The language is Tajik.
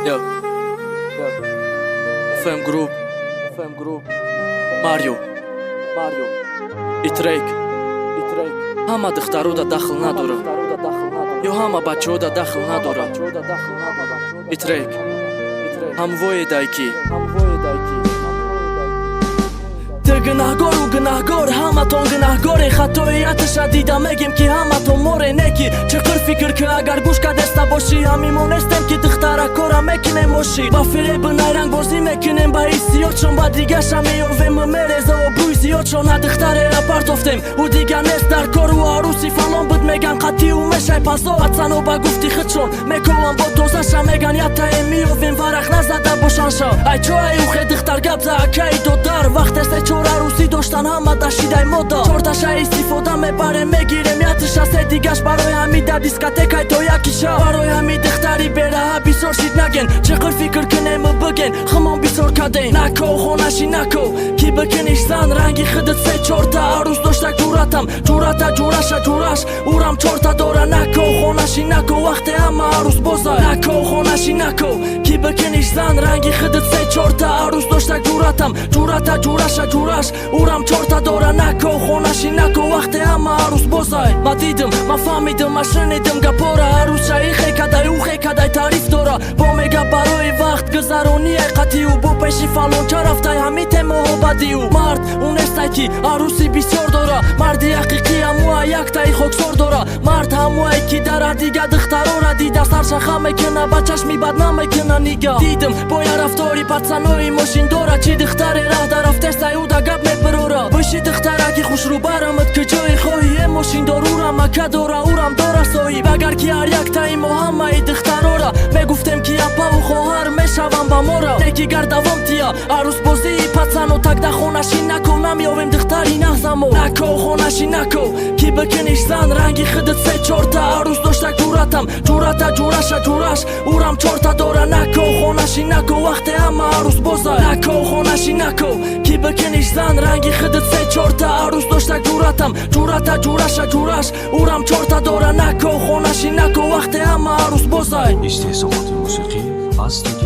Yo, FM Group, Mario, Itrek, ҳама духтарода дахл надорад, ё ҳама бачаҳода дахл надорад. Итрек, ҳамвое дайки. Ты гунаҳгору гунаҳгор, ҳаматон гунаҳгоре. Хатоияташа дида мегем ки ҳаматон море неки. Чиқир фикр ки агар гӯш кадаста бошӣ, ҳамимонестем ки духтаракора мекунем бошӣ. Ба фиребу найрангбозӣ мекунем ба ҳиссиётшон, ба дигаша меёвем мереза обрӯи зиёдшон. На духтареро партофтем, ӯ дига нест дар кору арӯси фалон буд меган қатъию мешай пасо. пацано ба гуфти худшон меколам бо тозаша, меган ятаем меёвем варах назада бошанша. Ай чо ай ухе духтар гап за акаи додар, вақтест чор арӯсӣ доштан ҳама дашидай мода. Чорташа истифода мебарем мегирем ятиша, се дигаш барои ҳамида дискотекай то якиша. Барои ҳами духтари бераҳа бисёр шид наген, чиқир фикр кунему биген химон бисёр каден. Нако хонаши нако ки бикуниш зан, ранги худат се чорта арӯс дошта ҷуратам, ҷурата ҷураша ҷураш урам чорта дора. Нако хонаши нако вақте ҳама арӯс бозай. Нако хонаши нако ки бикуниш зан, ранги худат се чорта арӯс дошта ҷуратам, ҷурата ҷураша ҷураш урам чорта дора. Нако хонаши нако вақте ҳама арӯс бозай. Ма дидим, ма фаҳмидим, ма шунидим гапора. Арӯса ихе кадай ухе кадай таъриф дора. Бо мега барои вақт гузаронияй қатъию, бо пеши фалонча рафтай ҳами темоҳо бадию. Мард унестай ки арӯси бисёр дора, марди ҳақиқӣ ҳамуа яктаи хоксор дора. Мард ҳамуае ки дара дига духтарора дида, саршаха мекуна ба чашми бад намекуна нига. Дидим боя рафтори пацанои мошиндора, чи духтаре раҳда рафтестай ӯ да гап мебирора. боши духтараки хушрӯбарамат ки ҷои хоҳӣ е мошиндорура мака дора урам дора соҳиб. агар ки ҳар яктаи мо ҳамаи духтарора мегуфтем ки апаву хоҳар мешавам ба мора. неки гардавом тия арӯсбозии пацану тагда хонаши нако, намёвем духтари наҳзамо. нако хонаши нако ки бикуниш зан, ранги худат се чорта арӯс дошта ҷуратам, ҷурата ҷураша ҷураш урам чорта дора. нако хонаши нако вақте ҳама арӯс бозай. нако хонаши нако ки бикуниш зан, ранги худат се чорта арӯс дошта ҷуратам, ҷурата ҷураша ҷураш урам чорта дора. нако хонаши нако вақте ҳама арӯс бозай. استحصالات موسیقی فصل